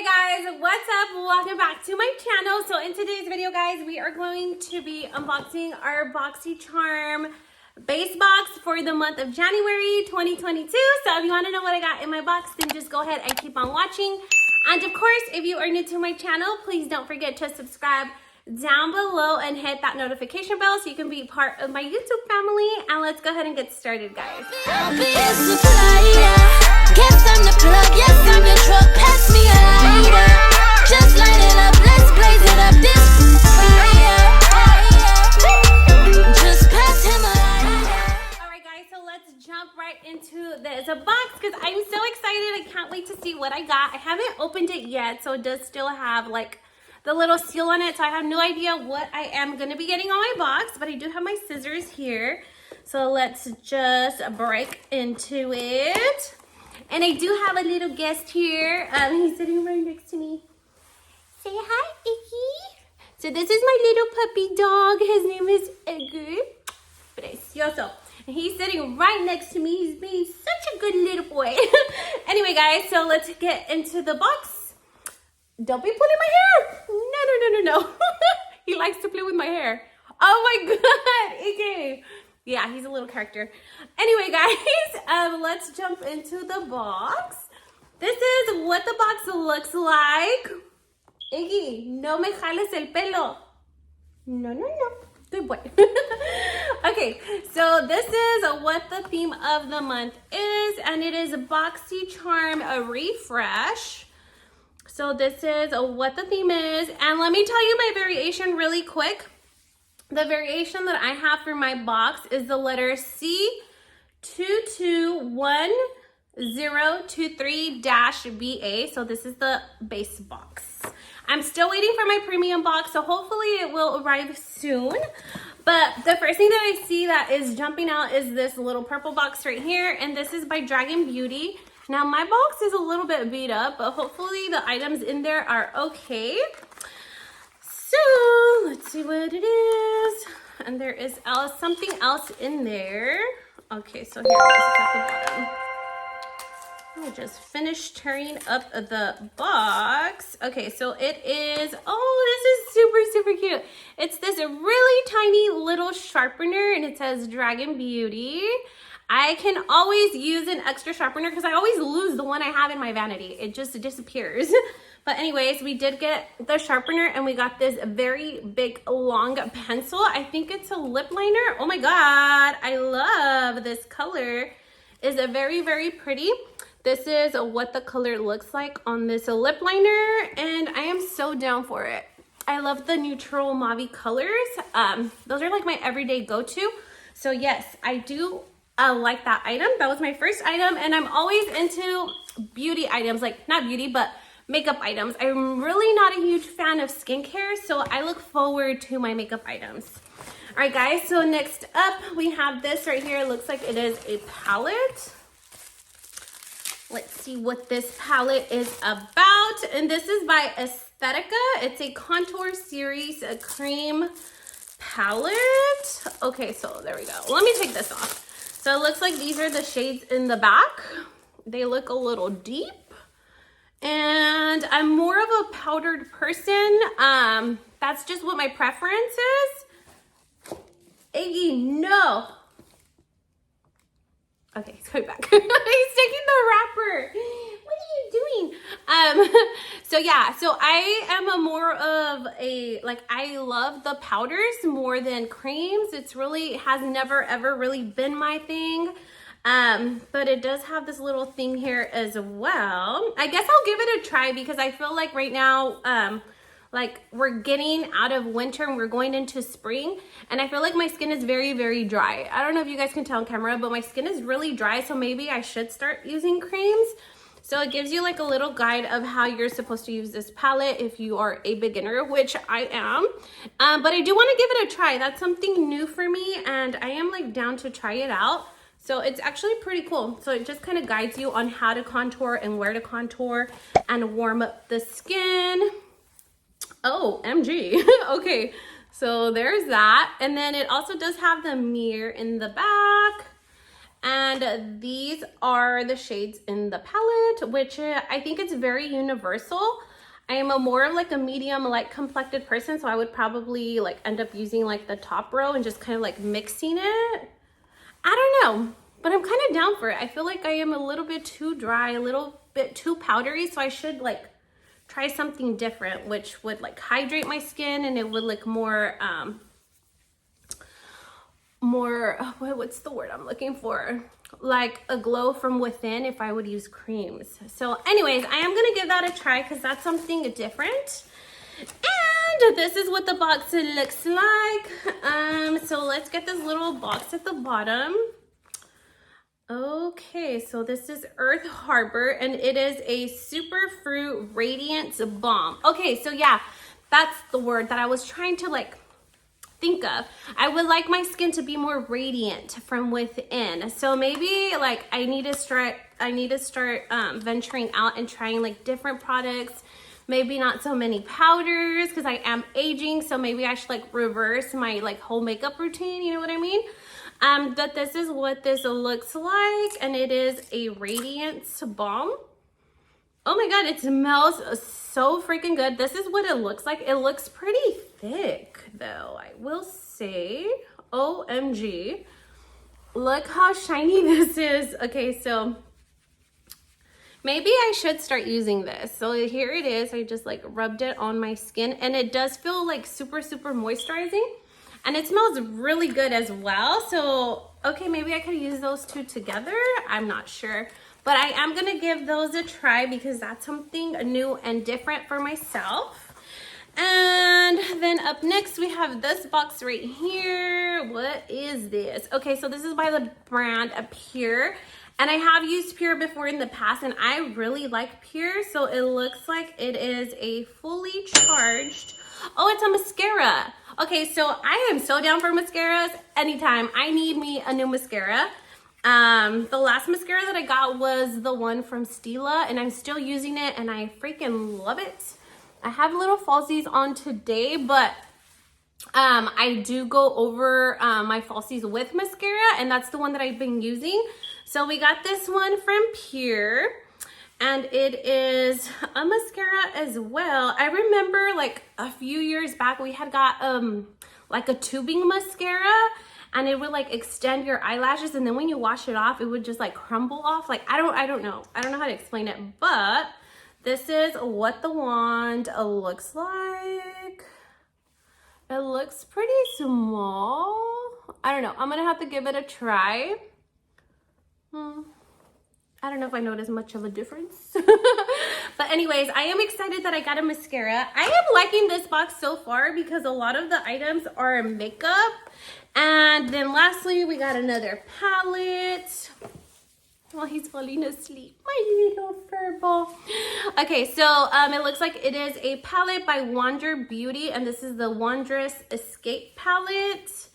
Hey guys, what's up? Welcome back to my channel. So in today's video, guys, we are going to be unboxing our Boxycharm base box for the month of January 2022. So if you want to know what I got in my box, then just go ahead and keep on watching. And of course, if you are new to my channel, please don't forget to subscribe down below and hit that notification bell so you can be part of my YouTube family. And let's go ahead and get started, guys. Guess I'm the plug, yes I'm the truck, pass me a lighter. Just light it up, let's blaze it up, this fire. Just pass him a lighter. Alright guys, so let's jump right into this box because I'm so excited. I can't wait to see what I got. I haven't opened it yet, so it does still have like the little seal on it, so I have no idea what I am going to be getting on my box, but I do have my scissors here. So let's just break into it. And I do have a little guest here. He's sitting right next to me. Say hi, Iggy. So this is my little puppy dog. His name is Edgar. Precioso. And he's sitting right next to me. He's being such a good little boy. Anyway, guys, so let's get into the box. Don't be pulling my hair. No. He likes to play with my hair. Oh my God, Iggy. Yeah, he's a little character. Anyway, guys, let's jump into the box. This is what the box looks like. Iggy, no me jales el pelo. No. Good boy. Okay, so this is what the theme of the month is, and it is Boxycharm Refresh. So this is what the theme is, and let me tell you my variation really quick. The variation that I have for my box is the letter C221023-BA. So this is the base box. I'm still waiting for my premium box, so hopefully it will arrive soon. But the first thing that I see that is jumping out is this little purple box right here, and this is by Dragon Beauty. Now my box is a little bit beat up, but hopefully the items in there are okay. So let's see what it is. And there is something else in there. Okay, so here it is. It's at the bottom. I'll just finish tearing up the box. Okay, so it is, oh, this is super cute. It's this really tiny little sharpener, and it says Dragon Beauty. I can always use an extra sharpener because I always lose the one I have in my vanity. It just disappears. But anyways, we did get the sharpener, and we got this very big long pencil. I think it's a lip liner. Oh my God, I love this color. It's a very pretty. This is what the color looks like on this lip liner, and I am so down for it. I love the neutral mauve colors. Those are like my everyday go-to. So yes, I do like that item. That was my first item, and I'm always into beauty items, like not beauty, but makeup items. I'm really not a huge fan of skincare, so I look forward to my makeup items. All right, guys, so next up, we have this right here. It looks like it is a palette. Let's see what this palette is about. And this is by Aesthetica. It's a contour series, a cream palette. Okay, so there we go. Let me take this off. So it looks like these are the shades in the back. They look a little deep. And I'm more of a powdered person. That's just what my preference is. Iggy, no. Okay, he's coming back. He's taking the wrapper. What are you doing? So yeah, so I am a more of a, like, I love the powders more than creams. It's really, has never ever really been my thing. But it does have this little thing here as well. I guess I'll give it a try because I feel like right now, like we're getting out of winter and we're going into spring, and I feel like my skin is very dry. I don't know if you guys can tell on camera, but my skin is really dry, so maybe I should start using creams. So it gives you like a little guide of how you're supposed to use this palette if you are a beginner, which I am. But I do want to give it a try. That's something new for me, and I am like down to try it out. So it's actually pretty cool. So it just kind of guides you on how to contour and where to contour and warm up the skin. Oh, MG. Okay, so there's that. And then it also does have the mirror in the back. And these are the shades in the palette, which I think it's very universal. I am a more of like a medium light complected person, so I would probably like end up using like the top row and just kind of like mixing it. I don't know, but I'm kind of down for it. I feel like I am a little bit too dry, a little bit too powdery, so I should like try something different, which would like hydrate my skin, and it would look more what's the word I'm looking for, like a glow from within if I would use creams. So anyways, I am gonna give that a try because that's something different. And this is what the box looks like. So let's get this little box at the bottom. Okay, so this is Earth Harbor, and it is a Superfruit Radiance Balm. Okay, so yeah, that's the word that I was trying to like think of. I would like my skin to be more radiant from within. So maybe like I need to start venturing out and trying like different products. Maybe not so many powders because I am aging. So maybe I should like reverse my like whole makeup routine. You know what I mean? But this is what this looks like, and it is a Radiance Balm. Oh my god, it smells so freaking good. This is what it looks like. It looks pretty thick though, I will say. OMG. Look how shiny this is. Okay, so maybe I should start using this. So here it is. I just like rubbed it on my skin, and it does feel like super moisturizing, and it smells really good as well. So okay, maybe I could use those two together. I'm not sure. But I am gonna give those a try because that's something new and different for myself. And then up next we have this box right here. What is this? Okay, so this is by the brand Pure. And I have used Pure before in the past, and I really like Pure. So it looks like it is a fully charged, oh, it's a mascara. Okay, so I am so down for mascaras anytime. I need me a new mascara. The last mascara that I got was the one from Stila, and I'm still using it, and I freaking love it. I have little falsies on today, but I do go over my falsies with mascara, and that's the one that I've been using. So we got this one from Pure, and it is a mascara as well. I remember like a few years back we had got like a tubing mascara, and it would like extend your eyelashes, and then when you wash it off, it would just like crumble off. Like I don't know how to explain it, but this is what the wand looks like. It looks pretty small. I don't know. I'm gonna have to give it a try. I don't know if I notice much of a difference. But anyways, I am excited that I got a mascara. I am liking this box so far because a lot of the items are makeup. And then lastly, we got another palette. Oh, he's falling asleep, my little fur ball. Okay, so it looks like it is a palette by Wander Beauty, and this is the Wondrous Escape palette.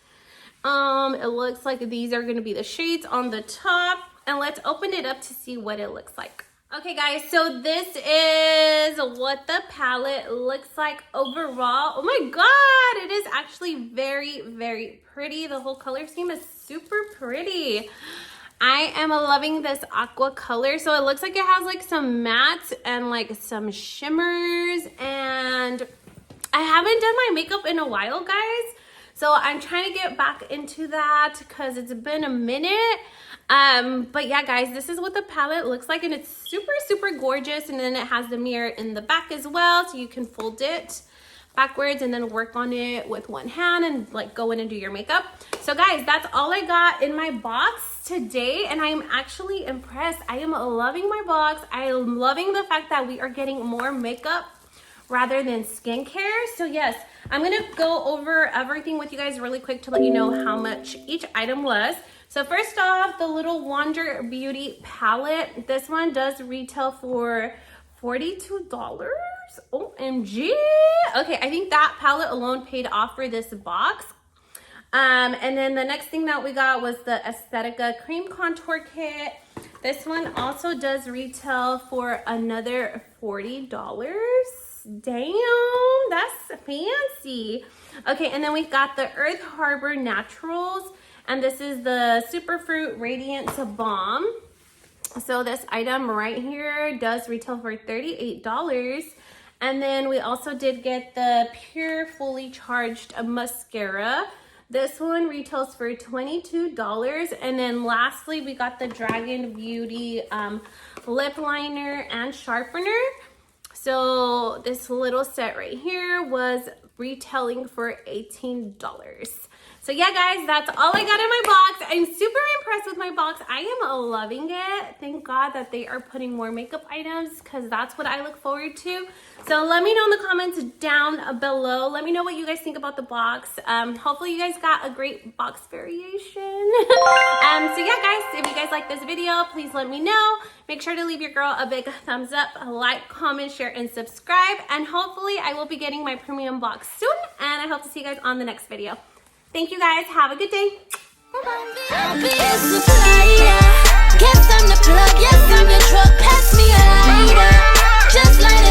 It looks like these are going to be the shades on the top, and let's open it up to see what it looks like. Okay guys, so this is what the palette looks like overall. Oh my god, it is actually very pretty. The whole color scheme is super pretty. I am loving this aqua color. So it looks like it has like some mattes and like some shimmers, and I haven't done my makeup in a while, guys. So I'm trying to get back into that because it's been a minute. But yeah, guys, this is what the palette looks like, and it's super gorgeous. And then it has the mirror in the back as well, so you can fold it backwards and then work on it with one hand and like go in and do your makeup. So guys, that's all I got in my box today, and I am actually impressed. I am loving my box. I am loving the fact that we are getting more makeup rather than skincare. So yes, I'm gonna go over everything with you guys really quick to let you know how much each item was. So first off, the little Wander Beauty palette. This one does retail for $42. OMG. Okay, I think that palette alone paid off for this box. And then the next thing that we got was the Aesthetica Cream Contour Kit. This one also does retail for another $40. Damn, that's fancy. Okay, and then we got the Earth Harbor Naturals, and this is the Superfruit Radiance Balm. So this item right here does retail for $38. And then we also did get the Pure Fully Charged Mascara. This one retails for $22. And then lastly, we got the Dragon Beauty lip liner and sharpener. So this little set right here was retailing for $18. So yeah, guys, that's all I got in my box. I'm super impressed with my box. I am loving it. Thank God that they are putting more makeup items because that's what I look forward to. So let me know in the comments down below. Let me know what you guys think about the box. Hopefully you guys got a great box variation. So yeah, guys, if you guys like this video, please let me know. Make sure to leave your girl a big thumbs up, like, comment, share, and subscribe. And hopefully I will be getting my premium box soon. And I hope to see you guys on the next video. Thank you guys. Have a good day. Bye-bye. I'll be a supplier. Guess I'm the plug. Yes, I'm your truck. Pass me a lighter. Just like